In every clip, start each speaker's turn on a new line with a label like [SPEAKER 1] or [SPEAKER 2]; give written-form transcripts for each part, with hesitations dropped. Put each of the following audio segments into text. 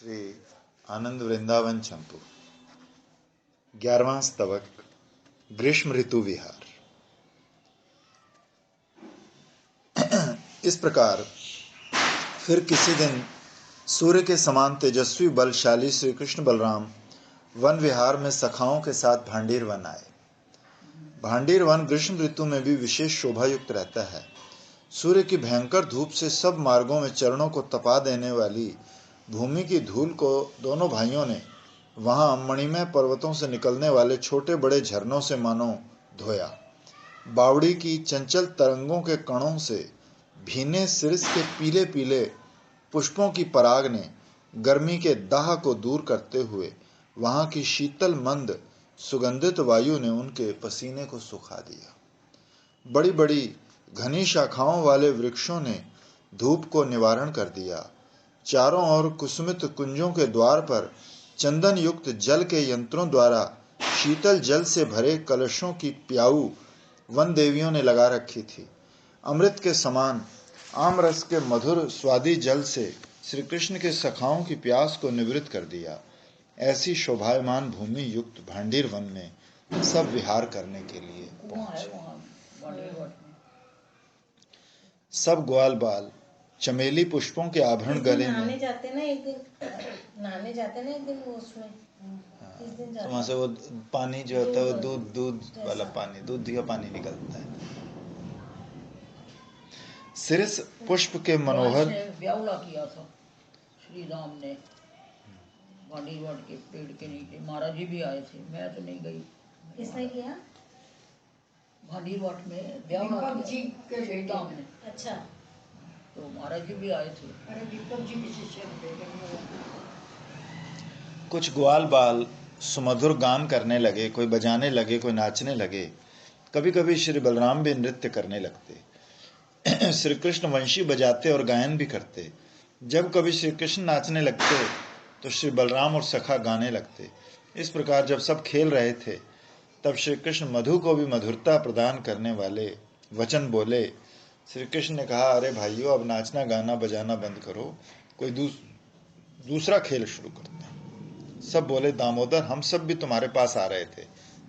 [SPEAKER 1] श्री आनंद वृंदावन चंपू 11वां स्तवक ग्रीष्म ऋतु विहार। इस प्रकार फिर किसी दिन सूर्य के समान तेजस्वी बलशाली श्री कृष्ण बलराम वन विहार में सखाओं के साथ भांडीर वन आए। भांडीर वन ग्रीष्म ऋतु में भी विशेष शोभा युक्त रहता है। सूर्य की भयंकर धूप से सब मार्गों में चरणों को तपा देने वाली भूमि की धूल को दोनों भाइयों ने वहां मणिमय पर्वतों से निकलने वाले छोटे बड़े झरनों से मानो धोया। बावड़ी की चंचल तरंगों के कणों से भीने सिरिस के पीले पीले पुष्पों की पराग ने गर्मी के दाह को दूर करते हुए वहां की शीतल मंद सुगंधित वायु ने उनके पसीने को सुखा दिया। बड़ी बड़ी घनी शाखाओं वाले वृक्षों ने धूप को निवारण कर दिया। चारों ओर कुसुमित कुंजों के द्वार पर चंदन युक्त जल के यंत्रों द्वारा शीतल जल से भरे कलशों की प्याऊ वन देवियों ने लगा रखी थी। अमृत के समान आमरस के मधुर स्वादी जल से श्री कृष्ण के सखाओं की प्यास को निवृत्त कर दिया। ऐसी शोभायमान भूमि युक्त भांडीर वन में सब विहार करने के लिए पहुंचे। सब ग्वाल बाल चमेली पुष्पों के आभरण गले में
[SPEAKER 2] नहाने जाते ना एक दिन वो उसमें इस दिन
[SPEAKER 1] तो वहां से वो पानी जो होता है वो दूध वाला पानी, दूध का पानी निकलता है। सिरिस पुष्प के मनोहर
[SPEAKER 3] ब्यावला किया था श्री राम ने भांडीरवट के पेड़ के नीचे। महाराज जी भी आए थे, मैं तो नहीं गई।
[SPEAKER 2] किसने किया?
[SPEAKER 3] भांडीरवट में ब्यावला जी के बेटा ने।
[SPEAKER 2] अच्छा,
[SPEAKER 3] तो महाराज जी भी आए थे।
[SPEAKER 2] अरे दीपक जी की शिष्य
[SPEAKER 1] कुछ ग्वाल बाल सुमधुर गान करने लगे, कोई बजाने लगे, कोई नाचने लगे। कभी कभी श्री बलराम भी नृत्य करने लगते। श्री कृष्ण वंशी बजाते और गायन भी करते। जब कभी श्री कृष्ण नाचने लगते तो श्री बलराम और सखा गाने लगते। इस प्रकार जब सब खेल रहे थे तब श्री कृष्ण मधु को भी मधुरता प्रदान करने वाले वचन बोले। श्री कृष्ण ने कहा, अरे भाइयों, अब नाचना गाना बजाना बंद करो, कोई दूसरा खेल शुरू करते हैं। सब बोले, दामोदर, हम सब भी तुम्हारे पास आ रहे थे,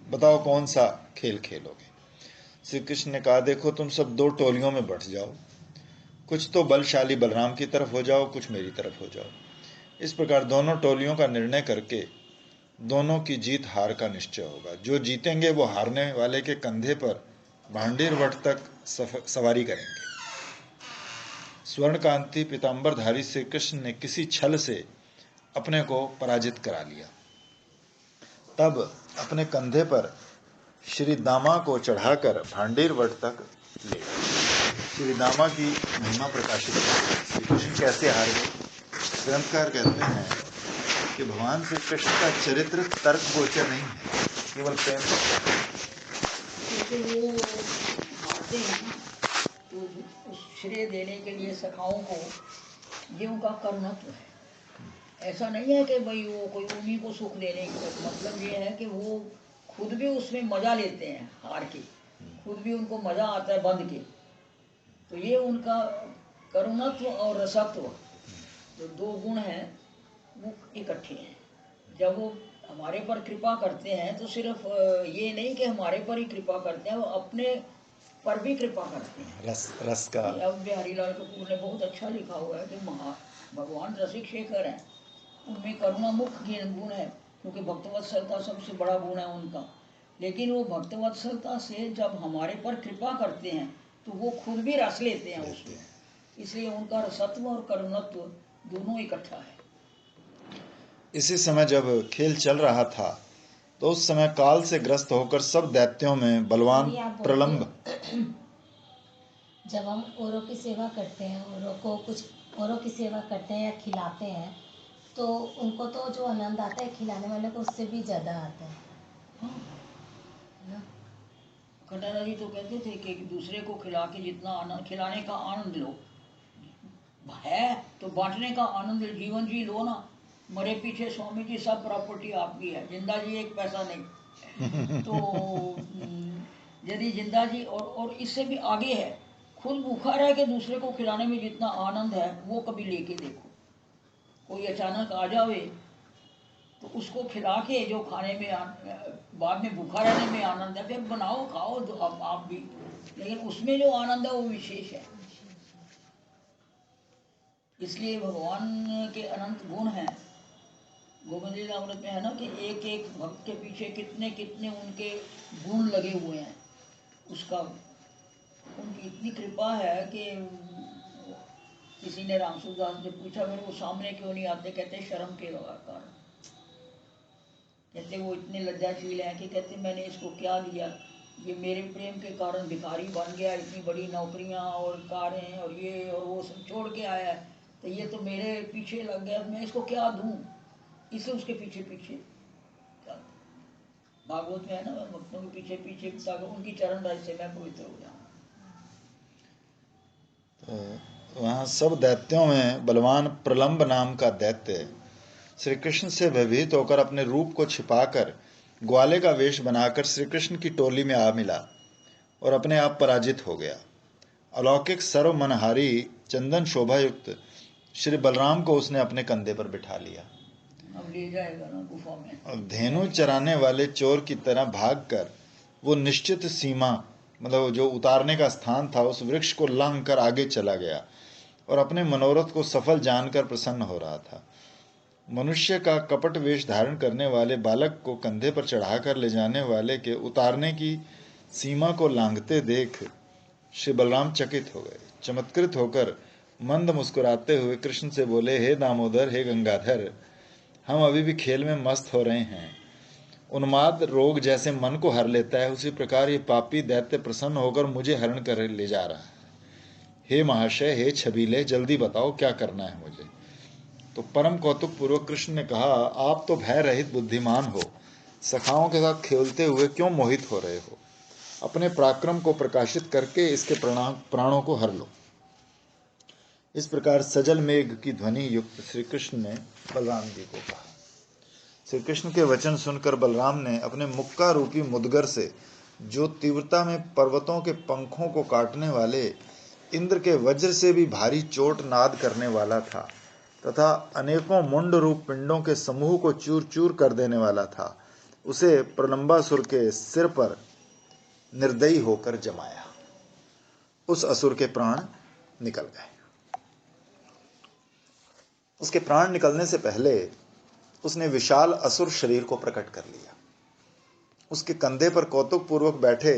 [SPEAKER 1] बताओ कौन सा खेल खेलोगे। श्री कृष्ण ने कहा, देखो, तुम सब दो टोलियों में बढ़ जाओ, कुछ तो बलशाली बलराम की तरफ हो जाओ, कुछ मेरी तरफ हो जाओ। इस प्रकार दोनों टोलियों का निर्णय करके दोनों की जीत हार का निश्चय होगा। जो जीतेंगे वो हारने वाले के कंधे पर भांडीर वट तक सवारी करेंगे। स्वर्णकांति पीतांबरधारी श्री कृष्ण ने किसी छल से अपने को पराजित करा लिया। तब अपने कंधे पर श्री दामा को चढ़ाकर भांडीर वट तक ले गए। श्री दामा की महिमा प्रकाशित की। श्री कृष्ण कैसे हार गए? ग्रंथकार कहते हैं कि भगवान श्री कृष्ण का चरित्र तर्क गोचर नहीं है, केवल प्रेम।
[SPEAKER 3] तो श्रेय देने के लिए सखाओं को ये उनका कर्मत्व है। ऐसा नहीं है कि भाई वो कोई उन्हीं को सुख देने की, मतलब ये है कि वो खुद भी उसमें मजा लेते हैं हार के, खुद भी उनको मजा आता है बंद के। तो ये उनका करुणत्व और रसत्व, जो दो गुण हैं, वो इकट्ठे हैं। जब वो हमारे पर कृपा करते हैं तो सिर्फ ये नहीं कि हमारे पर ही कृपा करते हैं, वो अपने पर भी कृपा करते हैं।
[SPEAKER 1] रस का
[SPEAKER 3] अब बिहारी लाल कपूर ने बहुत अच्छा लिखा हुआ है कि भगवान रसिक शेखर हैं, उनमें करुणा मुख्य गुण है, क्योंकि भक्तवत्सलता सबसे बड़ा गुण है उनका। लेकिन वो भक्तवत्सलता से जब हमारे पर कृपा करते हैं तो वो खुद भी रस लेते हैं उसमें, इसलिए उनका रसत्व और करुणत्व दोनों इकट्ठा है।
[SPEAKER 1] इसी समय जब खेल चल रहा था तो उस समय काल से ग्रस्त होकर सब दैत्यों में बलवान प्रलंब,
[SPEAKER 2] जब हम औरों की सेवा करते हैं, औरों की सेवा करते हैं या खिलाते हैं, तो उनको तो जो आनंद आता है खिलाने वाले को उससे भी ज्यादा आता है।
[SPEAKER 3] खंडारा जी तो कहते थे कि दूसरे को खिला के जितना आनंद, खिलाने का आनंद लो है तो बांटने का आनंद जीवन जी लो ना। मरे पीछे स्वामी जी सब प्रॉपर्टी आपकी है, जिंदा जी एक पैसा नहीं। तो यदि जिंदा जी और इससे भी आगे है, खुद भूखा रह के दूसरे को खिलाने में जितना आनंद है वो कभी लेके देखो। कोई अचानक आ जावे तो उसको खिला के जो खाने में बाद में भूखा रहने में आनंद है, फिर बनाओ खाओ तो आप भी, लेकिन उसमें जो आनंद है वो विशेष है। इसलिए भगवान के अनंत गुण हैं। गोविंद लीलामृत में है ना कि एक एक भक्त के पीछे कितने कितने उनके गुण लगे हुए हैं। उसका उनकी इतनी कृपा है कि किसी ने रामसूरदास से पूछा मेरे वो सामने क्यों नहीं आते, कहते शर्म के कारण। कहते वो इतने लज्जाशील हैं कि कहते मैंने इसको क्या दिया, ये मेरे प्रेम के कारण भिखारी बन गया, इतनी बड़ी नौकरियां और कारें और ये और वो सब छोड़ के आया है, तो ये तो मेरे पीछे लग गया, मैं इसको क्या दूं, इसे उसके पीछे पीछे। भागवत में है ना, भक्तों के पीछे पीछे ताकि उनकी चरण राज से मैं पवित्र हो जाऊं।
[SPEAKER 1] तो वहाँ सब दैत्यों में बलवान प्रलंब नाम का दैत्य श्री कृष्ण से भयभीत होकर अपने रूप को छिपाकर ग्वाले का वेश बनाकर श्री कृष्ण की टोली में आ मिला और अपने आप पराजित हो गया। अलौकिक सर्व मनहारी चंदन शोभायुक्त श्री बलराम को उसने अपने कंधे पर बिठा लिया।
[SPEAKER 3] अब ले जाएगा ना गुफा में।
[SPEAKER 1] और धेनु चराने वाले चोर की तरह भागकर वो निश्चित सीमा, मतलब जो उतारने का स्थान था, उस वृक्ष को लांघ कर आगे चला गया और अपने मनोरथ को सफल जानकर प्रसन्न हो रहा था। मनुष्य का कपट वेश धारण करने वाले बालक को कंधे पर चढ़ाकर ले जाने वाले के उतारने की सीमा को लांघते देख श्री बलराम चकित हो गए। चमत्कृत होकर मंद मुस्कुराते हुए कृष्ण से बोले, हे दामोदर, हे गंगाधर, हम अभी भी खेल में मस्त हो रहे हैं। उन्माद रोग जैसे मन को हर लेता है, उसी प्रकार ये पापी दैत्य प्रसन्न होकर मुझे हरण कर ले जा रहा है। हे महाशय, हे छबीले, जल्दी बताओ क्या करना है मुझे। तो परम कौतुक पूर्वक कृष्ण ने कहा, आप तो भय रहित बुद्धिमान हो, सखाओं के साथ खेलते हुए क्यों मोहित हो रहे हो? अपने पराक्रम को प्रकाशित करके इसके प्राणों को हर लो। इस प्रकार सजल मेघ की ध्वनि युक्त श्री कृष्ण ने बलराम जी को कहा। श्री कृष्ण के वचन सुनकर बलराम ने अपने मुक्का रूपी मुदगर से, जो तीव्रता में पर्वतों के पंखों को काटने वाले इंद्र के वज्र से भी भारी चोट नाद करने वाला था तथा अनेकों मुंड रूप पिंडों के समूह को चूर चूर कर देने वाला था, उसे प्रलंबासुर के सिर पर निर्दयी होकर जमाया। उस असुर के प्राण निकल गए। उसके प्राण निकलने से पहले उसने विशाल असुर शरीर को प्रकट कर लिया। उसके कंधे पर कौतुक पूर्वक बैठे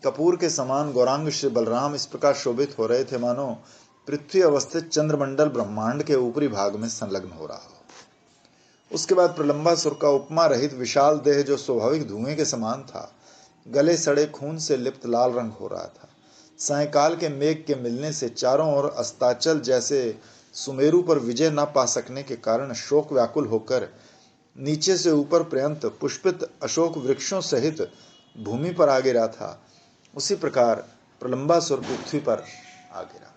[SPEAKER 1] कपूर के समान गौरांग श्री बलराम इस प्रकार शोभित हो रहे थे मानो पृथ्वी अवस्थित चंद्रमंडल ब्रह्मांड के ऊपरी भाग में संलग्न हो रहा हो। उसके बाद प्रलंबासुर का उपमा रहित विशाल देह, जो स्वाभाविक धुएं के समान था, गले सड़े खून से लिप्त लाल रंग हो रहा था। सायकाल के मेघ के मिलने से चारों ओर अस्ताचल जैसे सुमेरु पर विजय न पा सकने के कारण शोक व्याकुल होकर नीचे से ऊपर पर्यंत पुष्पित अशोक वृक्षों सहित भूमि पर आ गिरा था, उसी प्रकार प्रलंबासुर पृथ्वी पर आ गिरा।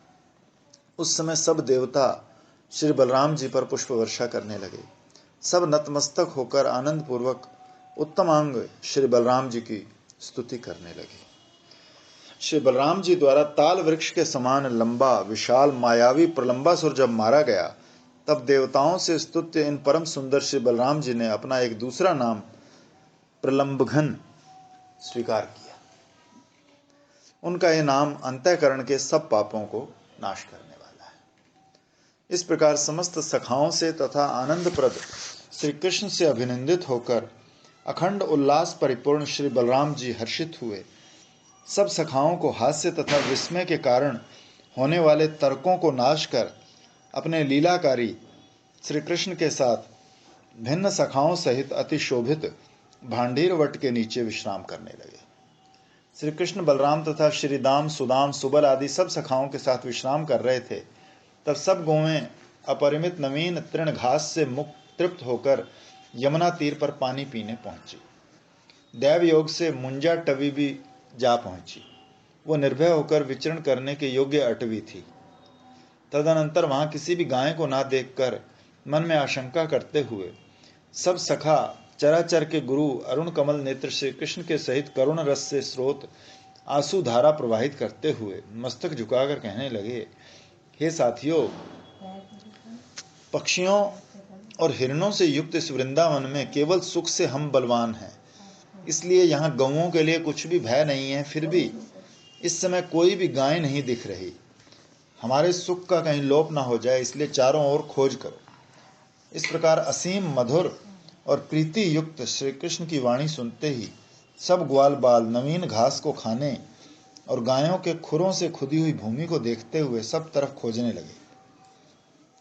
[SPEAKER 1] उस समय सब देवता श्री बलराम जी पर पुष्प वर्षा करने लगे। सब नतमस्तक होकर आनंद पूर्वक उत्तमांग श्री बलराम जी की स्तुति करने लगे। श्री बलराम जी द्वारा ताल वृक्ष के समान लंबा विशाल मायावी प्रलंबासुर जब मारा गया, तब देवताओं से स्तुत्य इन परम सुंदर श्री बलराम जी ने अपना एक दूसरा नाम प्रलंबघन स्वीकार किया। उनका यह नाम अंतःकरण के सब पापों को नाश करने वाला है। इस प्रकार समस्त सखाओं से तथा आनंदप्रद श्री कृष्ण से अभिनंदित होकर अखंड उल्लास परिपूर्ण श्री बलराम जी हर्षित हुए। सब सखाओं को हास्य तथा विस्मय के कारण होने वाले तर्कों को नाश कर अपने लीलाकारी श्री कृष्ण के साथ भिन्न सखाओं सहित अति शोभित भांडीर वट के नीचे विश्राम करने लगे। श्री कृष्ण बलराम तथा श्री दाम सुदाम सुबल आदि सब सखाओं के साथ विश्राम कर रहे थे, तब सब गौवें अपरिमित नवीन तृण घास से मुक्त तृप्त होकर यमुना तीर पर पानी पीने पहुंची। दैव योग से मुंजा टवी भी जा पहुंची। वो निर्भय होकर विचरण करने के योग्य अटवी थी। तदनंतर वहां किसी भी गाय को ना देखकर मन में आशंका करते हुए सब सखा चराचर के गुरु अरुण कमल नेत्र श्री कृष्ण के सहित करुण रस से स्रोत आंसू धारा प्रवाहित करते हुए मस्तक झुकाकर कहने लगे, हे साथियों, पक्षियों और हिरणों से युक्त इस वृंदावन में केवल सुख से हम बलवान हैं, इसलिए यहाँ गौओं के लिए कुछ भी भय नहीं है। फिर भी इस समय कोई भी गाय नहीं दिख रही। हमारे सुख का कहीं लोप ना हो जाए, इसलिए चारों ओर खोज करो। इस प्रकार असीम मधुर और प्रीति युक्त श्री कृष्ण की वाणी सुनते ही सब ग्वाल बाल नवीन घास को खाने और गायों के खुरों से खुदी हुई भूमि को देखते हुए सब तरफ खोजने लगे।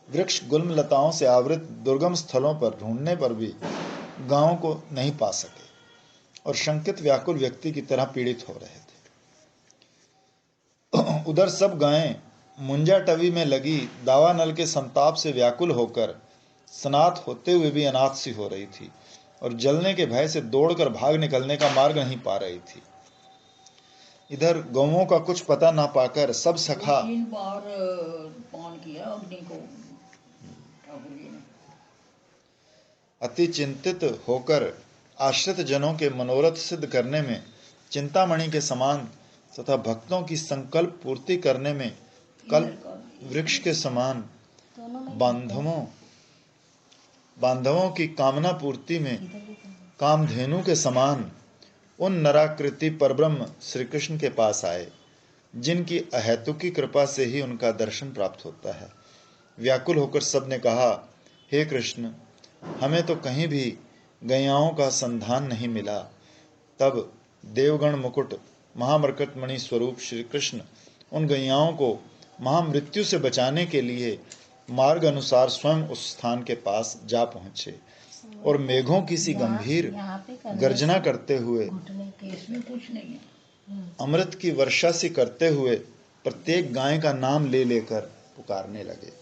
[SPEAKER 1] वृक्ष गुल्म लताओं से आवृत दुर्गम स्थलों पर ढूंढने पर भी गायों को नहीं पा सके और शंकित व्याकुल व्यक्ति की तरह पीड़ित हो रहे थे। उधर सब गायें मुंजा टवी में लगी दावानल के संताप से व्याकुल होकर स्नात होते हुए भी अनाथ सी हो रही थी और जलने के भय से दौड़कर भाग निकलने का मार्ग नहीं पा रही थी। इधर गौओं का कुछ पता ना पाकर सब सखा
[SPEAKER 3] 3 बार पान किया अग्नि को ठाकुर जी ने।
[SPEAKER 1] अति चिंतित होकर आश्रित जनों के मनोरथ सिद्ध करने में चिंतामणि के समान तथा भक्तों की संकल्प पूर्ति करने में कल्प वृक्ष के समान बांधवों की कामना पूर्ति में कामधेनु के समान उन नराकृति परब्रह्म श्री कृष्ण के पास आए, जिनकी अहेतुकी कृपा से ही उनका दर्शन प्राप्त होता है। व्याकुल होकर सबने कहा, हे कृष्ण, हमें तो कहीं भी गैयाओं का संधान नहीं मिला। तब देवगण मुकुट महामरकतमणि स्वरूप श्री कृष्ण उन गैयाओं को महामृत्यु से बचाने के लिए मार्ग अनुसार स्वयं उस स्थान के पास जा पहुंचे और मेघों की सी गंभीर गर्जना करते हुए
[SPEAKER 3] इसमें कुछ नहीं है।
[SPEAKER 1] अमृत की वर्षा सी करते हुए प्रत्येक गाय का नाम ले लेकर पुकारने लगे।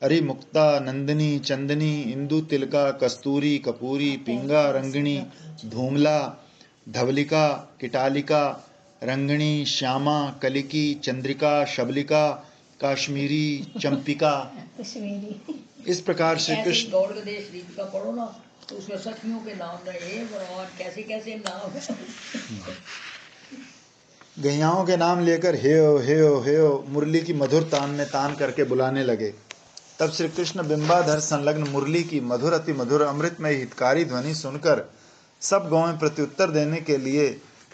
[SPEAKER 1] अरि मुक्ता, नंदिनी, चंदनी, इंदु तिलका, कस्तूरी, कपूरी, पिंगा, रंगिणी, धूमला, धवलिका, किटालिका, रंगिणी, श्यामा, कलिकी, चंद्रिका, शबलिका, काश्मीरी, चंपिका। इस प्रकार श्री कृष्ण
[SPEAKER 3] गौड़ देश रीति का पढ़ो ना, तो उसमें सखियों के नाम रहे भगवान, कैसे कैसे नाम है।
[SPEAKER 1] गैयाओं के नाम लेकर हेयो हेयो हेयो मुरली की मधुर तान में तान करके बुलाने लगे। तब श्री कृष्ण बिंबाधर संलग्न मुरली की मधुर अति मधुर अमृतमय हितकारी ध्वनि सुनकर सब गौएं प्रत्युत्तर देने के लिए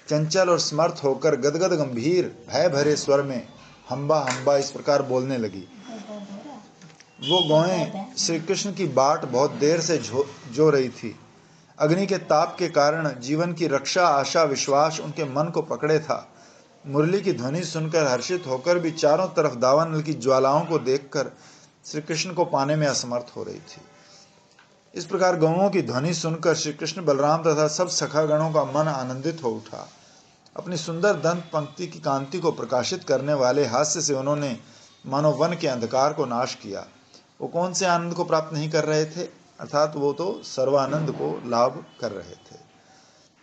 [SPEAKER 1] चंचल और समर्थ होकर गदगद गंभीर भय भरे स्वर में हम्बा हम्बा इस प्रकार बोलने लगी। वो गौएं श्री कृष्ण की बाट बहुत देर से जो रही थी। अग्नि के ताप के कारण जीवन की रक्षा आशा विश्वास उनके मन को पकड़े था। मुरली की ध्वनि सुनकर हर्षित होकर भी चारों तरफ दावानल की ज्वालाओं को देखकर श्री कृष्ण को पाने में असमर्थ हो रही थी। इस प्रकार गौओं की ध्वनि सुनकर श्री कृष्ण बलराम तथा सब सखागणों का मन आनंदित हो उठा। अपनी सुंदर दंत पंक्ति की कांति को प्रकाशित करने वाले हास्य से उन्होंने मानो वन के अंधकार को नाश किया। वो कौन से आनंद को प्राप्त नहीं कर रहे थे, अर्थात वो तो सर्वानंद को लाभ कर रहे थे।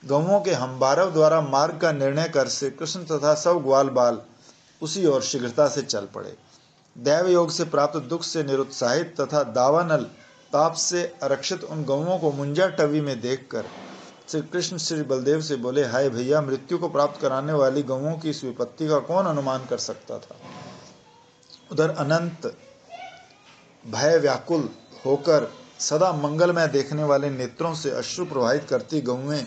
[SPEAKER 1] गौओं के हम्बारव द्वारा मार्ग का निर्णय कर श्री कृष्ण तथा सब ग्वाल बाल उसी ओर शीघ्रता से चल पड़े। दैव योग से प्राप्त दुख से निरुत्साहित तथा दावानल ताप से आरक्षित उन गौओं को मुंजा टवी में देखकर श्री कृष्ण श्री बलदेव से बोले, हाय भैया, मृत्यु को प्राप्त कराने वाली गौओं की इस विपत्ति का कौन अनुमान कर सकता था। उधर अनंत भय व्याकुल होकर सदा मंगलमय देखने वाले नेत्रों से अश्रु प्रवाहित करती गौएं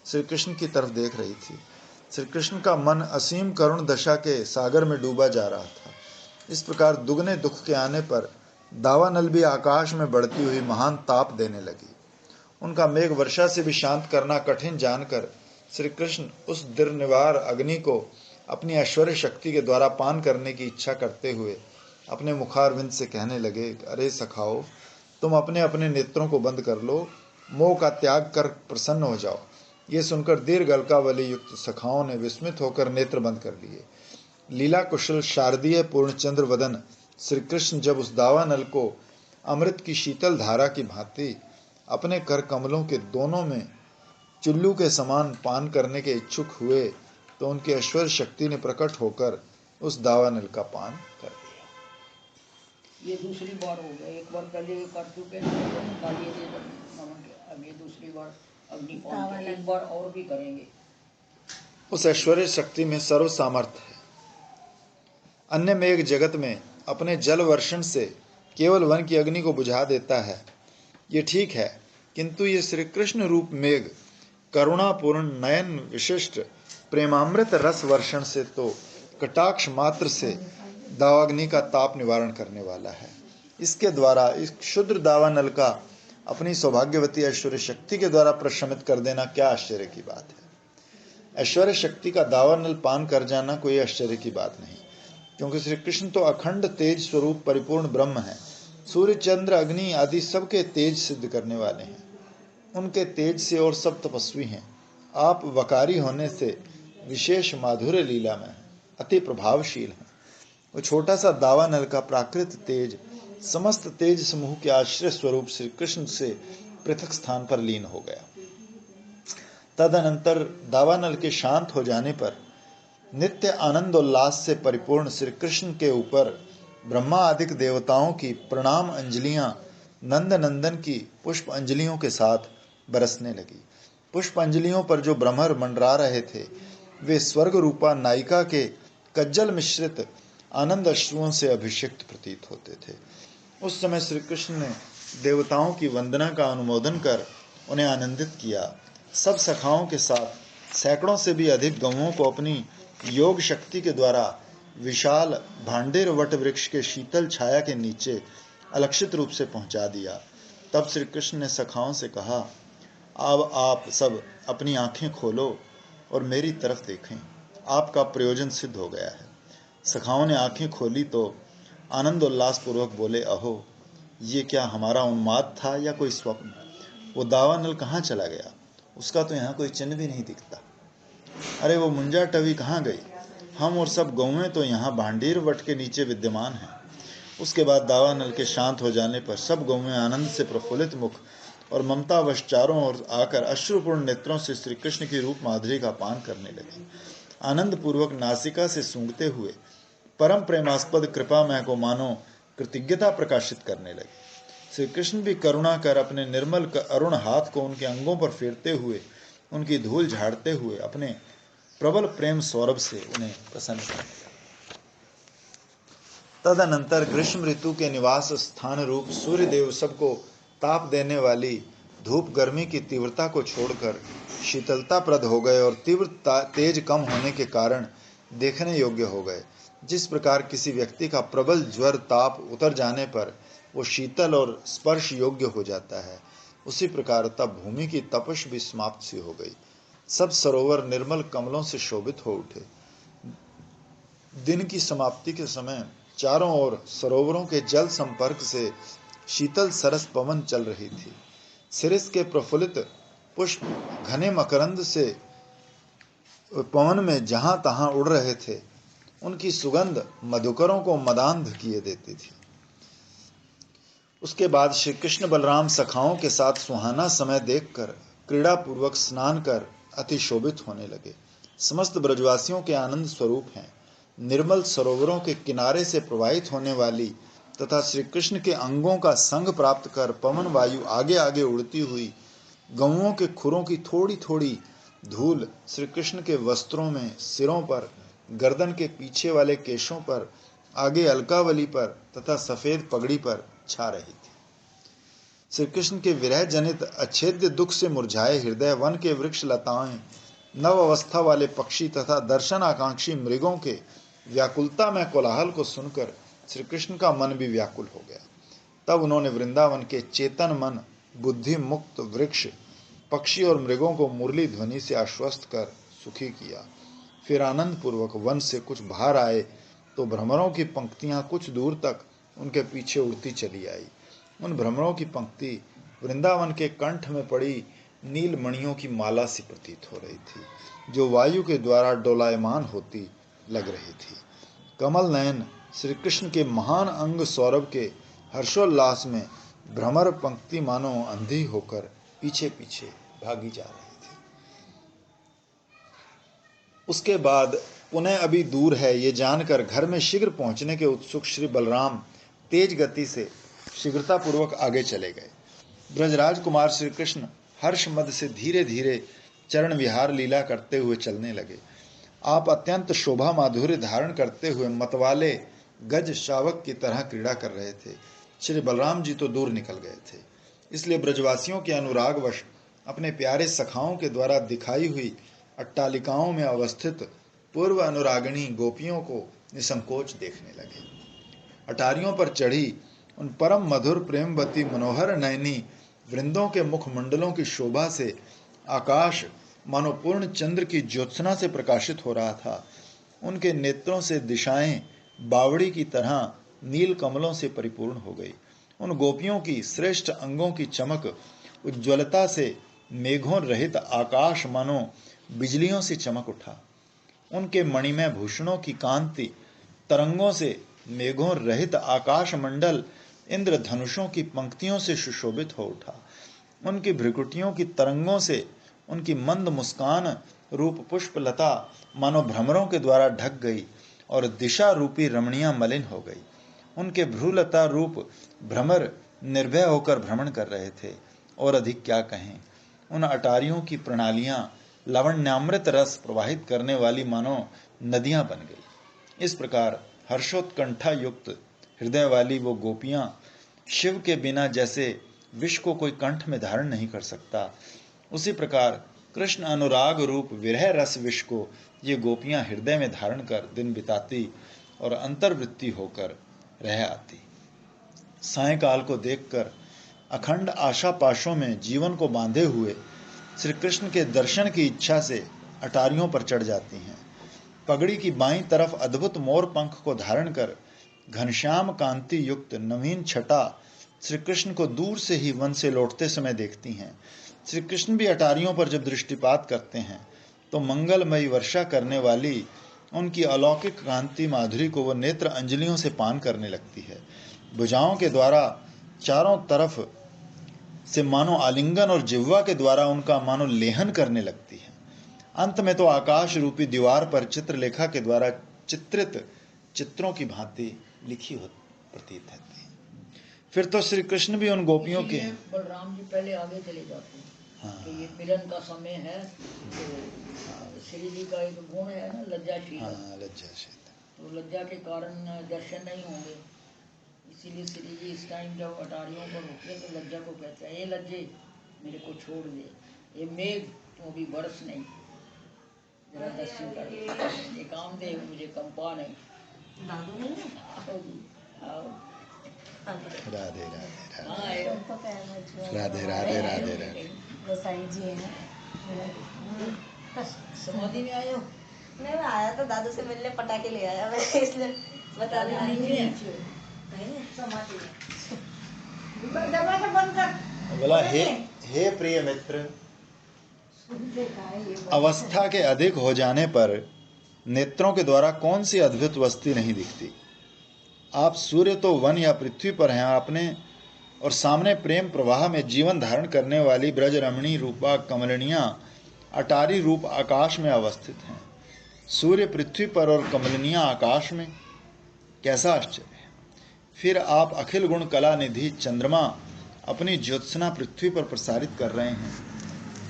[SPEAKER 1] श्री कृष्ण की तरफ देख रही थी। श्री कृष्ण का मन असीम करुण दशा के सागर में डूबा जा रहा था। इस प्रकार दुगने दुख के आने पर दावानल भी आकाश में बढ़ती हुई महान ताप देने लगी। उनका मेघ वर्षा से भी शांत करना कठिन जानकर श्री कृष्ण उस दिरनिवार अग्नि को अपनी ऐश्वर्य शक्ति के द्वारा पान करने की इच्छा करते हुए अपने मुखारविंद से कहने लगे, अरे सखाओ, तुम अपने अपने नेत्रों को बंद कर लो, मोह का त्याग कर प्रसन्न हो जाओ। ये सुनकर दीर्घ अलकावली युक्त सखाओं ने विस्मित होकर नेत्र बंद कर लिए। लीला कुशल शारदीय पूर्णचंद्र वदन श्री कृष्ण जब उस दावानल को अमृत की शीतल धारा की भांति अपने कर कमलों के दोनों में चुल्लू के समान पान करने के इच्छुक हुए तो उनकी ऐश्वर्य शक्ति ने प्रकट होकर उस दावानल का पान कर दिया।
[SPEAKER 3] ये दूसरी बार हो गया, एक बार पहले कर चुके हैं, अब ये दूसरी बार अग्निपान, एक बार और भी करेंगे।
[SPEAKER 1] उस ऐश्वर्य शक्ति में सर्व सामर्थ्य है। अन्य मेघ जगत में अपने जल वर्षण से केवल वन की अग्नि को बुझा देता है, ये ठीक है, किंतु ये श्री कृष्ण रूप मेघ करुणापूर्ण नयन विशिष्ट प्रेमामृत रस वर्षण से तो कटाक्ष मात्र से दावाग्नि का ताप निवारण करने वाला है। इसके द्वारा इस क्षुद्र दावानल का अपनी सौभाग्यवती ऐश्वर्य शक्ति के द्वारा प्रशमित कर देना क्या आश्चर्य की बात है। ऐश्वर्य शक्ति का दावानल पान कर जाना कोई आश्चर्य की बात नहीं, क्योंकि श्री कृष्ण तो अखंड तेज स्वरूप परिपूर्ण ब्रह्म है। सूर्य चंद्र अग्नि आदि सबके तेज सिद्ध करने वाले हैं, उनके तेज से और सब तपस्वी हैं। आप वकारी होने से विशेष माधुर्य लीला में हैं, अति प्रभावशील हैं। वो छोटा सा दावानल का प्राकृत तेज समस्त तेज समूह के आश्रय स्वरूप श्री कृष्ण से पृथक स्थान पर लीन हो गया। तदनंतर दावानल के शांत हो जाने पर नित्य आनंद उल्लास से परिपूर्ण श्री कृष्ण के ऊपर ब्रह्मा आदिक देवताओं की प्रणाम अंजलियां नंद नंदन की पुष्प अंजलियों के साथ बरसने लगी। पुष्प अंजलियों पर जो ब्रह्मर मंडरा रहे थे, वे स्वर्ग रूपा नायिका के कज्जल मिश्रित आनंद अश्रुओं से अभिषिक्त प्रतीत होते थे। उस समय श्री कृष्ण ने देवताओं की वंदना का अनुमोदन कर उन्हें आनंदित किया। सब सखाओं के साथ सैकड़ों से भी अधिक गौओं को अपनी योग शक्ति के द्वारा विशाल भांडेर वट वृक्ष के शीतल छाया के नीचे अलक्षित रूप से पहुंचा दिया। तब श्री कृष्ण ने सखाओं से कहा, अब आप सब अपनी आंखें खोलो और मेरी तरफ देखें, आपका प्रयोजन सिद्ध हो गया है। सखाओं ने आंखें खोली तो आनंद उल्लास पूर्वक बोले, अहो, ये क्या हमारा उन्माद था या कोई स्वप्न? वो दावानल कहाँ चला गया? उसका तो यहाँ कोई चिन्ह भी नहीं दिखता। अरे वो मुंजा टवी कहाँ गई? हम और सब गौएं तो यहाँ भांडीर वट के नीचे विद्यमान हैं। उसके बाद दावानल के शांत हो जाने पर सब गौएं आनंद से प्रफुल्लित मुख और ममतावश चारों ओर आकर अश्रुपूर्ण नेत्रों से श्री कृष्ण की रूप माधुरी का पान करने लगी। आनंद पूर्वक नासिका से सूंघते हुए परम प्रेमास्पद कृपामय को मानो कृतज्ञता प्रकाशित करने लगे। श्री कृष्ण भी करुणा कर अपने निर्मल अरुण हाथ को उनके अंगों पर फेरते हुए, उनकी धूल झाड़ते हुए अपने प्रबल प्रेम सौरभ से उन्हें प्रसन्न करने लगे। तदनंतर ग्रीष्म ऋतु के निवास स्थान रूप सूर्य देव सबको ताप देने वाली धूप गर्मी की तीव्रता को छोड़कर शीतलता प्रद हो गए और तीव्र तेज कम होने के कारण देखने योग्य हो गए। जिस प्रकार किसी व्यक्ति का प्रबल ज्वर ताप उतर जाने पर वो शीतल और स्पर्श योग्य हो जाता है, उसी प्रकार तब भूमि की तपश भी समाप्त सी हो गई। सब सरोवर निर्मल कमलों से शोभित हो उठे। दिन की समाप्ति के समय चारों ओर सरोवरों के जल संपर्क से शीतल सरस पवन चल रही थी। सिरिस के प्रफुल्लित पुष्प घने मकरंद से पवन में जहां तहां उड़ रहे थे। उनकी सुगंध मधुकरों को मदान्ध किए देती थी। उसके बाद श्री कृष्ण बलराम सखाओं के साथ सुहाना समय देखकर क्रीड़ा पूर्वक स्नान कर अति शोभित होने लगे। समस्त ब्रजवासियों के आनंद स्वरूप हैं। निर्मल सरोवरों के किनारे से प्रवाहित होने वाली तथा श्री कृष्ण के अंगों का संग प्राप्त कर पवन वायु आगे आगे उड़ती हुई गौओं के खुरों की थोड़ी थोड़ी धूल श्री कृष्ण के वस्त्रों में, सिरों पर, गर्दन के पीछे वाले केशों पर, आगे अलकावली पर तथा सफेद पगड़ी पर छा रही थी। श्री कृष्ण के विरह जनित अच्छेद्य दुख से मुरझाए हृदय, वन के वृक्ष लताएं, नव अवस्था वाले पक्षी तथा दर्शन आकांक्षी मृगों के व्याकुलता में कोलाहल को सुनकर श्री कृष्ण का मन भी व्याकुल हो गया। तब उन्होंने वृंदावन के चेतन मन, बुद्धि मुक्त वृक्ष, पक्षी और मृगों को मुरली ध्वनि से आश्वस्त कर सुखी किया। फिर आनंद पूर्वक वन से कुछ बाहर आए तो भ्रमरों की पंक्तियां कुछ दूर तक उनके पीछे उड़ती चली आई। उन भ्रमरों की पंक्ति वृंदावन के कंठ में पड़ी नील मणियों की माला सी प्रतीत हो रही थी, जो वायु के द्वारा डोलायमान होती लग रही थी। कमल नयन श्री कृष्ण के महान अंग सौरभ के हर्षोल्लास में भ्रमर पंक्ति मानो अंधी होकर पीछे पीछे भागी जा रही थी। उसके बाद पुनः अभी दूर है ये जानकर घर में शीघ्र पहुंचने के उत्सुक श्री बलराम तेज गति से शीघ्रता पूर्वक आगे चले गए। ब्रजराज कुमार श्री कृष्ण हर्ष मद से धीरे धीरे चरण विहार लीला करते हुए चलने लगे। आप अत्यंत शोभा माधुर्य धारण करते हुए मतवाले गज शावक की तरह क्रीड़ा कर रहे थे। श्री बलराम जी तो दूर निकल गए थे। इसलिए ब्रजवासियों के अनुरागवश अपने प्यारे सखाओं के द्वारा दिखाई हुई अट्टालिकाओं में अवस्थित पूर्व अनुरागिणी गोपियों को निसंकोच देखने लगे। अटारियों पर चढ़ी उन परम मधुर प्रेमवती मनोहर नयनी वृंदों के मुखमंडलों की शोभा से आकाश मानो पूर्ण चंद्र की ज्योत्सना से प्रकाशित हो रहा था। उनके नेत्रों से दिशाएं बावड़ी की तरह नील कमलों से परिपूर्ण हो गई। उन गोपियों की श्रेष्ठ अंगों की चमक उज्ज्वलता से मेघों रहित आकाश मानो बिजलियों से चमक उठा। उनके मणिमय भूषणों की कांति तरंगों से मेघों रहित आकाश मंडल इंद्रधनुषों की पंक्तियों से सुशोभित हो उठा। उनकी भ्रिकुटियों की तरंगों से उनकी मंद मुस्कान रूप पुष्पलता मानो भ्रमरों के द्वारा ढक गई और दिशा रूपी रमणियां मलिन हो गई। उनके भ्रूलता रूप भ्रमर निर्भय होकर भ्रमण कर रहे थे। और अधिक क्या कहें, उन अटारियों की प्रणालियां लावण्यामृत रस प्रवाहित करने वाली मानो नदियां बन गई। इस प्रकार हर्षोत्कंठा युक्त हृदय वाली वो गोपियां शिव के बिना जैसे विष को कोई कंठ में धारण नहीं कर सकता, उसी प्रकार कृष्ण अनुराग रूप विरह रस विष को ये गोपियां हृदय में धारण कर दिन बिताती और अंतर्वृत्ति होकर रह आती। सायंकाल को देखकर अखंड आशा पाशों में जीवन को बांधे हुए श्री कृष्ण के दर्शन की इच्छा से अटारियों पर चढ़ जाती हैं। पगड़ी की बाईं तरफ अद्भुत मोर पंख को धारण कर घनश्याम कांति युक्त नवीन छटा श्री कृष्ण को दूर से ही वन से लौटते समय देखती हैं। श्री कृष्ण भी अटारियों पर जब दृष्टिपात करते हैं तो मंगलमयी वर्षा करने वाली उनकी अलौकिक कांति माधुरी को वो नेत्र अंजलियों से पान करने लगती है। भुजाओं के द्वारा चारों तरफ से मानो आलिंगन और जिह्वा के द्वारा उनका मानो लेहन करने लगती है। अंत में तो आकाश रूपी दीवार पर चित्रलेखा के द्वारा चित्रित चित्रों की भांति लिखी हो प्रतीत होती है। फिर तो श्री कृष्ण भी उन गोपियों के
[SPEAKER 3] बलराम जी पहले आगे चले जाते हैं।
[SPEAKER 1] हाँ।
[SPEAKER 3] तो ये मिलन का समय है, तो श्री जी का एक गुण है ना लज्जाशील।
[SPEAKER 1] हाँ, लज्जाशील।
[SPEAKER 3] तो लज्जा के कारण दर्शन नहीं होंगे, इसीलिए श्री जी इस टाइम जब अटारियों पर होते हैं तो लज्जा को कहते हैं, ये लज्जे मेरे को छोड़ दे, ये मेघ तो अभी बरस नहीं, जरा दर्शन कर, ये काम दे मुझे कंपा नहीं।
[SPEAKER 2] दादू नहीं है?
[SPEAKER 3] आओ जी, आओ।
[SPEAKER 1] राधे राधे
[SPEAKER 3] हाँ,
[SPEAKER 1] राधे
[SPEAKER 3] आए हो।
[SPEAKER 2] उनको पैर में छुआ।
[SPEAKER 1] राधे राधे राधे राधे।
[SPEAKER 2] गोसाई जी हैं।
[SPEAKER 3] समाधि में आए हो?
[SPEAKER 4] नहीं, मैं आया तो दादू से मिलने पटाखे ले आया मैं, इसलिए बता रही हूँ।
[SPEAKER 2] दरवाजा बंद कर।
[SPEAKER 1] बोला, हे प्रिय मित्र, अवस्था के अधिक हो जाने पर नेत्रों के द्वारा कौन सी अद्भुत वस्तु नहीं दिखती। आप सूर्य तो वन या पृथ्वी पर हैं आपने, और सामने प्रेम प्रवाह में जीवन धारण करने वाली ब्रज रमणी रूपा कमलनियां अटारी रूप आकाश में अवस्थित हैं। सूर्य पृथ्वी पर और कमलनियां आकाश में, कैसा आश्चर्य है। फिर आप अखिल गुण कला निधि चंद्रमा अपनी ज्योत्सना पृथ्वी पर प्रसारित कर रहे हैं।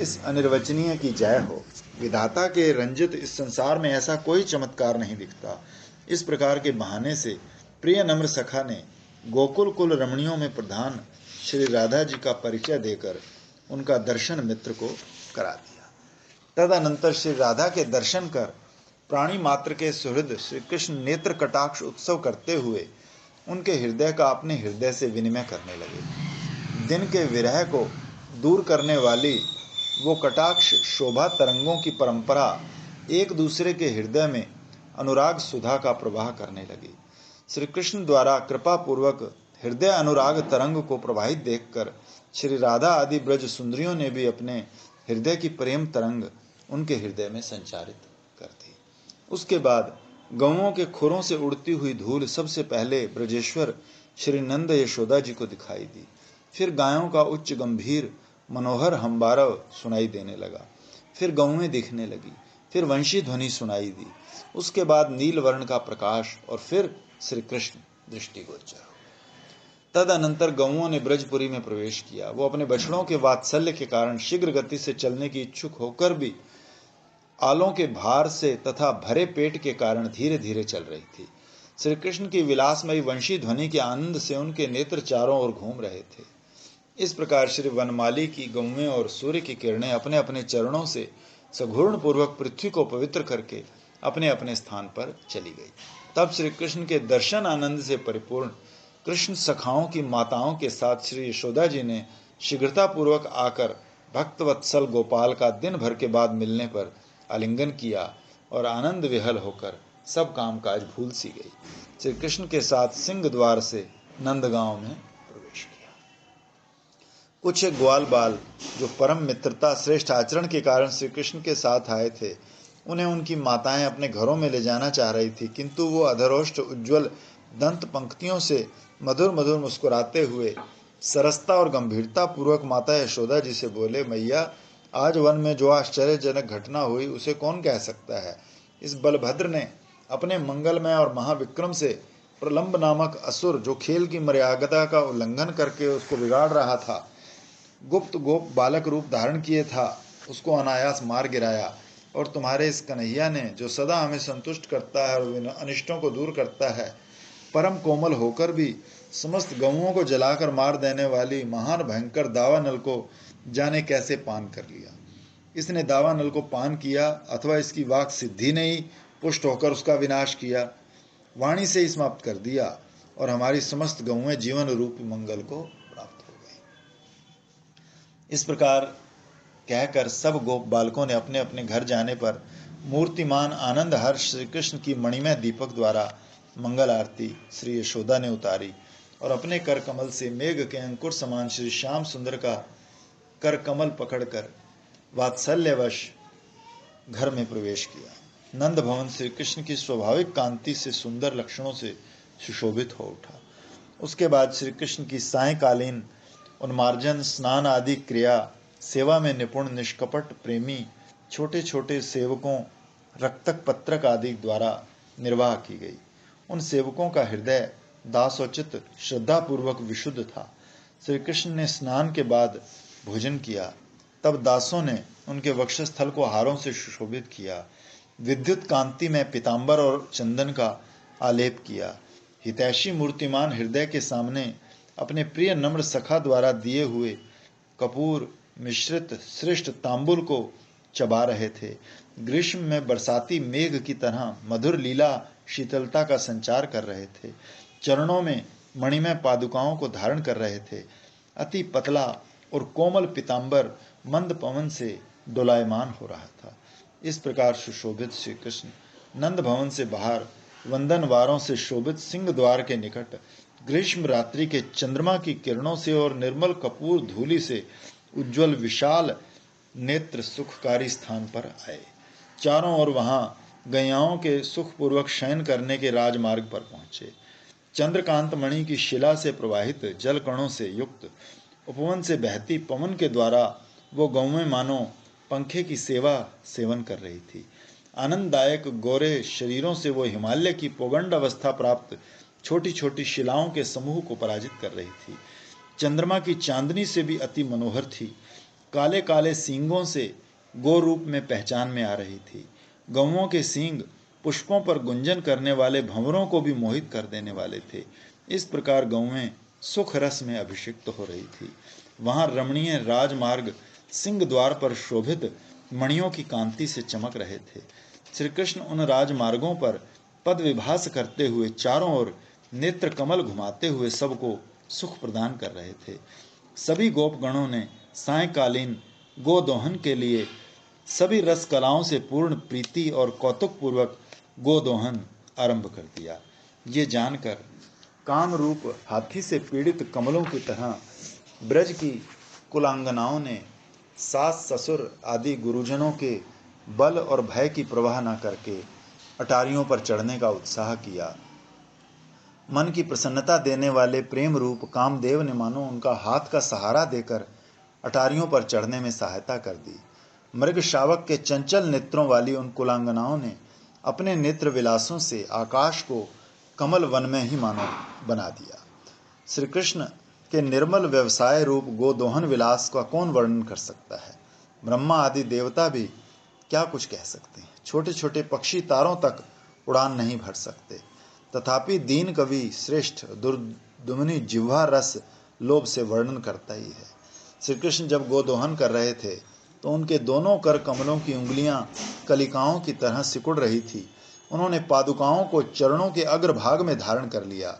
[SPEAKER 1] इस अनिर्वचनीय की जय हो। विधाता के रंजित इस संसार में ऐसा कोई चमत्कार नहीं दिखता। इस प्रकार के बहाने से प्रिय नम्र सखा ने गोकुल कुल रमणियों में प्रधान श्री राधा जी का परिचय देकर उनका दर्शन मित्र को करा दिया। तदनंतर श्री राधा के दर्शन कर प्राणी मात्र के सुहृद श्री कृष्ण नेत्र कटाक्ष उत्सव करते हुए उनके हृदय का अपने हृदय से विनिमय करने लगे। दिन के विरह को दूर करने वाली वो कटाक्ष शोभा तरंगों की परंपरा एक दूसरे के हृदय में अनुराग सुधा का प्रवाह करने लगी। श्री कृष्ण द्वारा कृपा पूर्वक हृदय अनुराग तरंग को प्रवाहित देखकर श्री राधा आदि ब्रज सुंदरियों ने भी अपने हृदय की प्रेम तरंग उनके हृदय में संचारित कर दी। उसके बाद गौओं के खुरों से उड़ती हुई धूल सबसे पहले ब्रजेश्वर श्री नंद यशोदा जी को दिखाई दी। फिर गायों का उच्च गंभीर मनोहर हंबारव सुनाई देने लगा। फिर गौएं दिखने लगी। फिर वंशी ध्वनि सुनाई दी। उसके बाद नील वर्ण का प्रकाश और फिर श्री कृष्ण दृष्टिगोचर हो। तदनंतर गौओं ने ब्रजपुरी में प्रवेश किया। वो अपने बछड़ों के वात्सल्य के कारण शीघ्र गति से चलने की इच्छुक होकर भी आलों के भार से तथा भरे पेट के कारण धीरे धीरे चल रही थी। श्री कृष्ण की विलासमयी वंशी ध्वनि के आनंद से उनके नेत्र चारों ओर घूम रहे थे। इस प्रकार श्री वनमाली की गौएं और सूर्य की किरणें अपने अपने चरणों से सघूर्ण पूर्वक पृथ्वी को पवित्र करके अपने अपने स्थान पर चली गई। तब श्री कृष्ण के दर्शन आनंद से परिपूर्ण कृष्ण सखाओं की माताओं के साथ श्री यशोदा जी ने शीघ्रतापूर्वक आकर भक्तवत्सल गोपाल का दिन भर के बाद मिलने पर आलिंगन किया और आनंद विहल होकर सब काम काज भूल सी गई। श्री कृष्ण के साथ सिंह द्वार से नंदगांव में प्रवेश किया। कुछ ग्वाल बाल जो परम मित्रता श्रेष्ठ आचरण के कारण श्री कृष्ण के साथ आए थे, उन्हें उनकी माताएं अपने घरों में ले जाना चाह रही थी, किंतु वो अधरोष्ट उज्ज्वल दंत पंक्तियों से मधुर मधुर मुस्कुराते हुए सरसता और गंभीरता पूर्वक माता यशोदा जी से बोले, मैया, आज वन में जो आश्चर्यजनक घटना हुई उसे कौन कह सकता है। इस बलभद्र ने अपने मंगलमय और महाविक्रम से प्रलंब नामक असुर, जो खेल की मर्यादा का उल्लंघन करके उसको बिगाड़ रहा था, गुप्त गोप बालक रूप धारण किए था, उसको अनायास मार गिराया। और तुम्हारे इस कन्हैया ने, जो सदा हमें संतुष्ट करता है और अनिष्टों को दूर करता है, परम कोमल होकर भी समस्त गौओं को जलाकर मार देने वाली महान भयंकर दावानल को जाने कैसे पान कर लिया। इसने दावानल को पान किया अथवा इसकी वाक सिद्धि ने ही पुष्ट होकर उसका विनाश किया, वाणी से ही समाप्त कर दिया और हमारी समस्त गौएं जीवन रूपी मंगल को प्राप्त हो गई। इस प्रकार कहकर सब गोप बालकों ने अपने अपने घर जाने पर मूर्तिमान आनंद हर्ष श्री कृष्ण की मणिमय दीपक द्वारा मंगल आरती श्री यशोदा ने उतारी और अपने कर कमल से मेघ के अंकुर समान श्री श्याम सुंदर का कर कमल पकड़कर वात्सल्यवश घर में प्रवेश किया। नंद भवन श्री कृष्ण की स्वाभाविक कांति से सुंदर लक्षणों से सुशोभित हो उठा। उसके बाद श्री कृष्ण की सायंकालीन उन्मार्जन, स्नान आदि क्रिया सेवा में निपुण निष्कपट प्रेमी छोटे छोटे सेवकों रक्तक पत्रक आदि द्वारा निर्वाह की गई। उन सेवकों का हृदय दासोचित श्रद्धापूर्वक विशुद्ध था। श्री कृष्ण ने स्नान के बाद भोजन किया, तब दासों ने उनके वक्षस्थल को हारों से सुशोभित किया, विद्युत कांति में पीतांबर और चंदन का आलेप किया। हितैषी मूर्तिमान हृदय के सामने अपने प्रिय नम्र सखा द्वारा दिए हुए कपूर मिश्रित श्रेष्ठ तांबुल को चबा रहे थे। ग्रीष्म में बरसाती मेघ की तरह मधुर लीला शीतलता का संचार कर रहे थे। चरणों में मणिमय पादुकाओं को धारण कर रहे थे। अति पतला और कोमल पीतांबर मंद पवन से डोलायमान हो रहा था। इस प्रकार सुशोभित श्री कृष्ण नंद भवन से बाहर वंदनवारों से शोभित सिंह द्वार के निकट ग्रीष्म रात्रि के चंद्रमा की किरणों से और निर्मल कपूर धूलि से उज्ज्वल विशाल नेत्र सुखकारी स्थान पर आए। चारों ओर वहां गैयाओं के सुखपूर्वक शयन करने के राजमार्ग पर पहुंचे। चंद्रकांत मणि की शिला से प्रवाहित जल कणों से युक्त उपवन से बहती पवन के द्वारा वो गौएं मानो पंखे की सेवन कर रही थी। आनंददायक गोरे शरीरों से वो हिमालय की पौगंड अवस्था प्राप्त छोटी छोटी शिलाओं के समूह को पराजित कर रही थी। चंद्रमा की चांदनी से भी अति मनोहर थी। काले काले सींगों से गो रूप में पहचान में आ रही थी। गौओं के सींग पुष्पों पर गुंजन करने वाले भंवरों को भी मोहित कर देने वाले थे। इस प्रकार गौएं सुख रस में अभिषिक्त हो रही थी। वहां रमणीय राजमार्ग सिंह द्वार पर शोभित मणियों की कांति से चमक रहे थे। श्री कृष्ण उन राजमार्गों पर पद विभास करते हुए चारों ओर नेत्र कमल घुमाते हुए सबको सुख प्रदान कर रहे थे। सभी गोपगणों ने सायंकालीन गोदोहन के लिए सभी रस कलाओं से पूर्ण प्रीति और कौतुक पूर्वक गोदोहन आरंभ कर दिया। ये जानकर काम रूप हाथी से पीड़ित कमलों की तरह ब्रज की कुलांगनाओं ने सास ससुर आदि गुरुजनों के बल और भय की प्रवाह न करके अटारियों पर चढ़ने का उत्साह किया। मन की प्रसन्नता देने वाले प्रेम रूप कामदेव ने मानो उनका हाथ का सहारा देकर अटारियों पर चढ़ने में सहायता कर दी। मृग शावक के चंचल नेत्रों वाली उन कुलांगनाओं ने अपने नेत्र विलासों से आकाश को कमल वन में ही मानो बना दिया। श्री कृष्ण के निर्मल व्यवसाय रूप गोदोहन विलास का कौन वर्णन कर सकता है। ब्रह्मा आदि देवता भी क्या कुछ कह सकते हैं। छोटे छोटे पक्षी तारों तक उड़ान नहीं भर सकते। तथापि दीन कवि श्रेष्ठ दुर्दुमनी जिह्वा रस लोभ से वर्णन करता ही है। श्री कृष्ण जब गोदोहन कर रहे थे तो उनके दोनों कर कमलों की उंगलियां कलिकाओं की तरह सिकुड़ रही थी। उन्होंने पादुकाओं को चरणों के अग्रभाग में धारण कर लिया।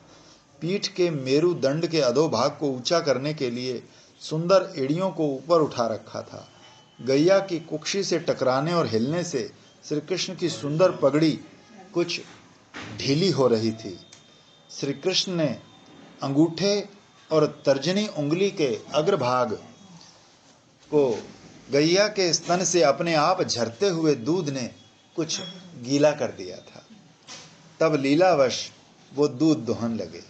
[SPEAKER 1] पीठ के मेरुदंड के अधोभाग को ऊंचा करने के लिए सुंदर एड़ियों को ऊपर उठा रखा था। गैया की कुक्षी से टकराने और हिलने से श्री कृष्ण की सुंदर पगड़ी कुछ ढीली हो रही थी। श्री कृष्ण ने अंगूठे और तर्जनी उंगली के अग्रभाग को गैया के स्तन से अपने आप झरते हुए दूध ने कुछ गीला कर दिया था। तब लीलावश वो दूध दोहन लगे।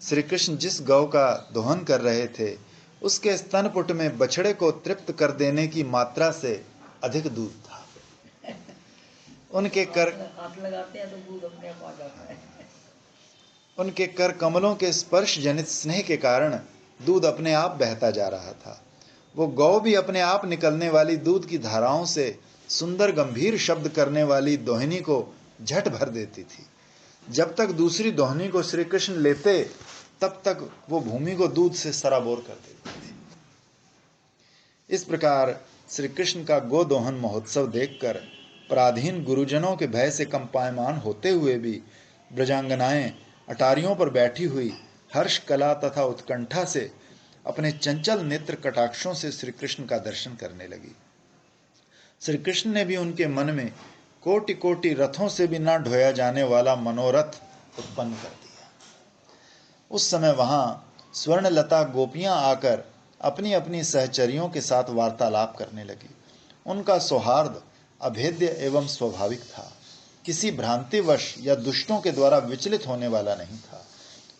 [SPEAKER 1] श्री कृष्ण जिस गौ का दोहन कर रहे थे उसके स्तनपुट में बछड़े को तृप्त कर देने की मात्रा से अधिक दूध था। उनके कर
[SPEAKER 3] हाथ लगाते हैं तो दूध अपने आप आ जाता है।
[SPEAKER 1] उनके कर कमलों के स्पर्श जनित स्नेह के कारण दूध अपने आप बहता जा रहा था। वो गौ भी अपने आप निकलने वाली दूध की धाराओं से सुंदर गंभीर शब्द करने वाली दोहनी को झट भर देती थी। जब तक दूसरी दोहनी को श्री कृष्ण लेते तब तक वो भूमि को दूध से सराबोर कर देते थे। इस प्रकार श्री कृष्ण का गोदोहन महोत्सव देखकर पराधीन गुरुजनों के भय से कंपायमान होते हुए भी ब्रजांगनाएं अटारियों पर बैठी हुई हर्ष कला तथा उत्कंठा से अपने चंचल नेत्र कटाक्षों से श्री कृष्ण का दर्शन करने लगी। श्री कृष्ण ने भी उनके मन में कोटि कोटि रथों से भी न ढोया जाने वाला मनोरथ उत्पन्न कर दिया। उस समय वहां स्वर्णलता गोपियां आकर अपनी अपनी सहचरियों के साथ वार्तालाप करने लगी। उनका सौहार्द अभेद्य एवं स्वाभाविक था, किसी भ्रांतिवश या दुष्टों के द्वारा विचलित होने वाला नहीं था।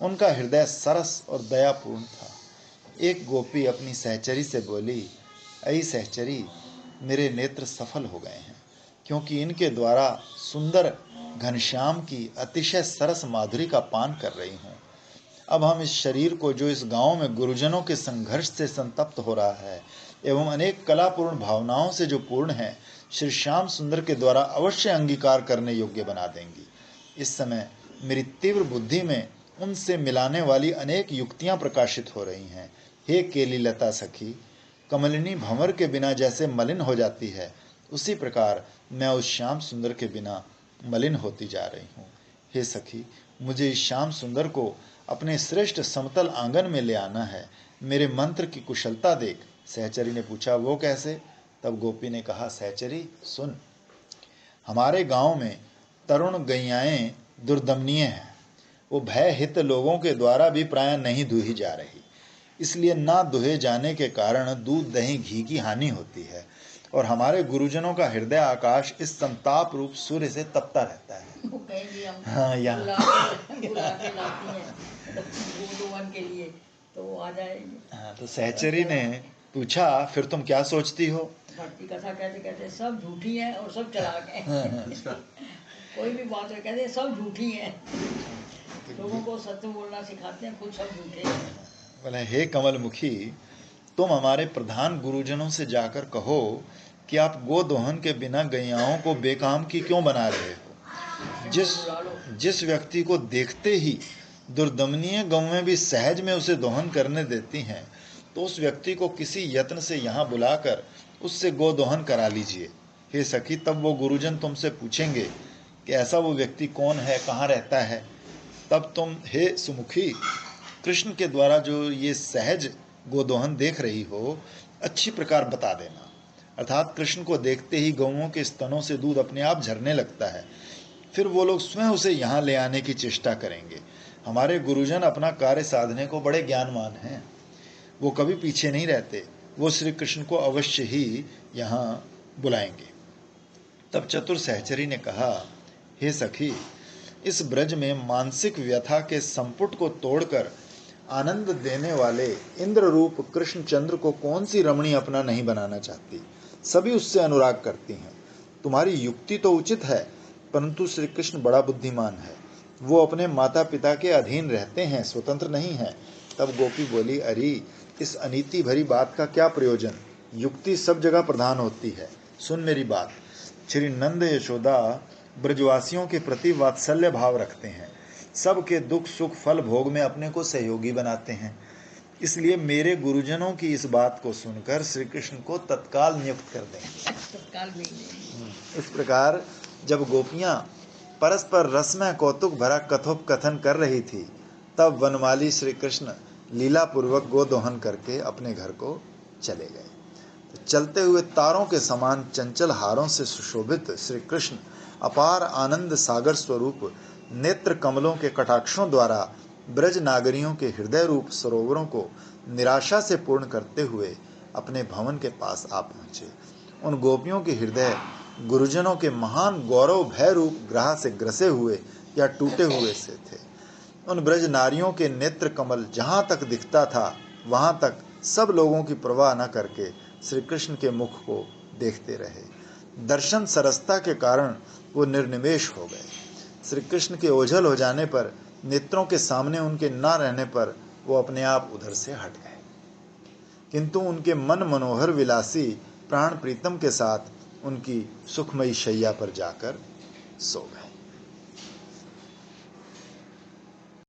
[SPEAKER 1] उनका हृदय सरस और दयापूर्ण था। एक गोपी अपनी सहचरी से बोली, ऐ सहचरी, मेरे नेत्र सफल हो गए हैं, क्योंकि इनके द्वारा सुंदर घनश्याम की अतिशय सरस माधुरी का पान कर रही हूँ। अब हम इस शरीर को, जो इस गांव में गुरुजनों के संघर्ष से संतप्त हो रहा है एवं अनेक कलापूर्ण भावनाओं से जो पूर्ण है, श्री श्याम सुंदर के द्वारा अवश्य अंगीकार करने योग्य बना देंगी। इस समय मेरी तीव्र बुद्धि में उनसे मिलाने वाली अनेक युक्तियां प्रकाशित हो रही हैं। हे केली लता सखी, कमलिनी भंवर के बिना जैसे मलिन हो जाती है, उसी प्रकार मैं उस श्याम सुंदर के बिना मलिन होती जा रही हूँ। हे सखी, मुझे इस श्याम सुंदर को अपने श्रेष्ठ समतल आंगन में ले आना है। मेरे मंत्र की कुशलता देख। सहचरी ने पूछा, वो कैसे? तब गोपी ने कहा, सहचरी सुन, हमारे गांव में तरुण गैयाएं दुर्दमनीय हैं। वो भय हित लोगों के द्वारा भी प्राय नहीं दुही जा रही, इसलिए ना दुहे जाने के कारण दूध दही घी की हानि होती है और हमारे गुरुजनों का हृदय आकाश इस संताप रूप सूर्य से तपता रहता है।
[SPEAKER 3] वो कहेंगे हम
[SPEAKER 1] हाँ, यहाँ
[SPEAKER 3] बुलाते लाती हैं गोदोहन के लिए, तो वो आ जाएंगे।
[SPEAKER 1] हाँ, तो सहचरी ने पूछा, फिर तुम क्या सोचती हो?
[SPEAKER 3] भक्ति कथा कहते कहते सब झूठी है और सब चलाक है। कोई भी बात है कहते सब झूठी है, लोगों को सत्य बोलना सिखाते हैं, खुद सब झूठे हैं।
[SPEAKER 1] बोले, हे कमलमुखी, तुम हमारे प्रधान गुरुजनों से जाकर कहो कि आप गोदोहन के बिना गैयाओं को बेकाम की क्यों बना रहे हो। जिस व्यक्ति को देखते ही दुर्दमनीय गौएं भी सहज में उसे दोहन करने देती हैं, तो उस व्यक्ति को किसी यत्न से यहाँ बुलाकर उससे गोदोहन करा लीजिए। हे सखी, तब वो गुरुजन तुमसे पूछेंगे कि ऐसा वो व्यक्ति कौन है, कहाँ रहता है। तब तुम, हे सुमुखी, कृष्ण के द्वारा जो ये सहज गोदोहन देख रही हो, अच्छी प्रकार बता देना। अर्थात कृष्ण को देखते ही गौओं के स्तनों से दूध अपने आप झरने लगता है। फिर वो लोग स्वयं उसे यहाँ ले आने की चेष्टा करेंगे। हमारे गुरुजन अपना कार्य साधने को बड़े ज्ञानवान हैं, वो कभी पीछे नहीं रहते। वो श्री कृष्ण को अवश्य ही यहाँ बुलाएंगे। तब चतुर सहचरी ने कहा, हे सखी, इस ब्रज में मानसिक व्यथा के संपुट को तोड़कर आनंद देने वाले इंद्र रूप कृष्णचंद्र को कौन सी रमणी अपना नहीं बनाना चाहती। सभी उससे अनुराग करती हैं। तुम्हारी युक्ति तो उचित है, परंतु श्री कृष्ण बड़ा बुद्धिमान है। वो अपने माता पिता के अधीन रहते हैं, स्वतंत्र नहीं है। तब गोपी बोली, अरे, इस अनीति भरी बात का क्या प्रयोजन? युक्ति सब जगह प्रधान होती है। सुन मेरी बात। श्री नंद यशोदा ब्रजवासियों के प्रति वात्सल्य भाव रखते हैं। सबके दुख सुख फल भोग में अपने को सहयोगी बनाते हैं। इसलिए मेरे गुरुजनों की इस बात को सुनकर श्री कृष्ण को तत्काल नियुक्त कर देंगे।
[SPEAKER 3] तत्काल भेज देंगे।
[SPEAKER 1] इस प्रकार जब गोपियां परस्पर रसमय कौतुक भरा कथोपकथन कर रही थी, तब वनमाली श्री कृष्ण लीला पूर्वक गोदोहन करके अपने घर को चले गए। तो चलते हुए तारों के समान चंचल हारों से सुशोभित श्री कृष्ण अपार आनंद सागर स्वरूप नेत्र कमलों के कटाक्षों द्वारा ब्रज नागरियों के हृदय रूप सरोवरों को निराशा से पूर्ण करते हुए अपने भवन के पास आ पहुँचे। उन गोपियों के हृदय गुरुजनों के महान गौरव भय रूप ग्रह से ग्रसे हुए या टूटे हुए से थे। उन ब्रज नारियों के नेत्र कमल जहाँ तक दिखता था, वहाँ तक सब लोगों की परवाह न करके श्री कृष्ण के मुख को देखते रहे। दर्शन सरसता के कारण वो निर्निमेष हो गए। श्री कृष्ण के ओझल हो जाने पर, नेत्रों के सामने उनके न रहने पर वो अपने आप उधर से हट गए, किंतु उनके मन मनोहर विलासी प्राण प्रीतम के साथ उनकी सुखमयी शैया पर जाकर सो गए।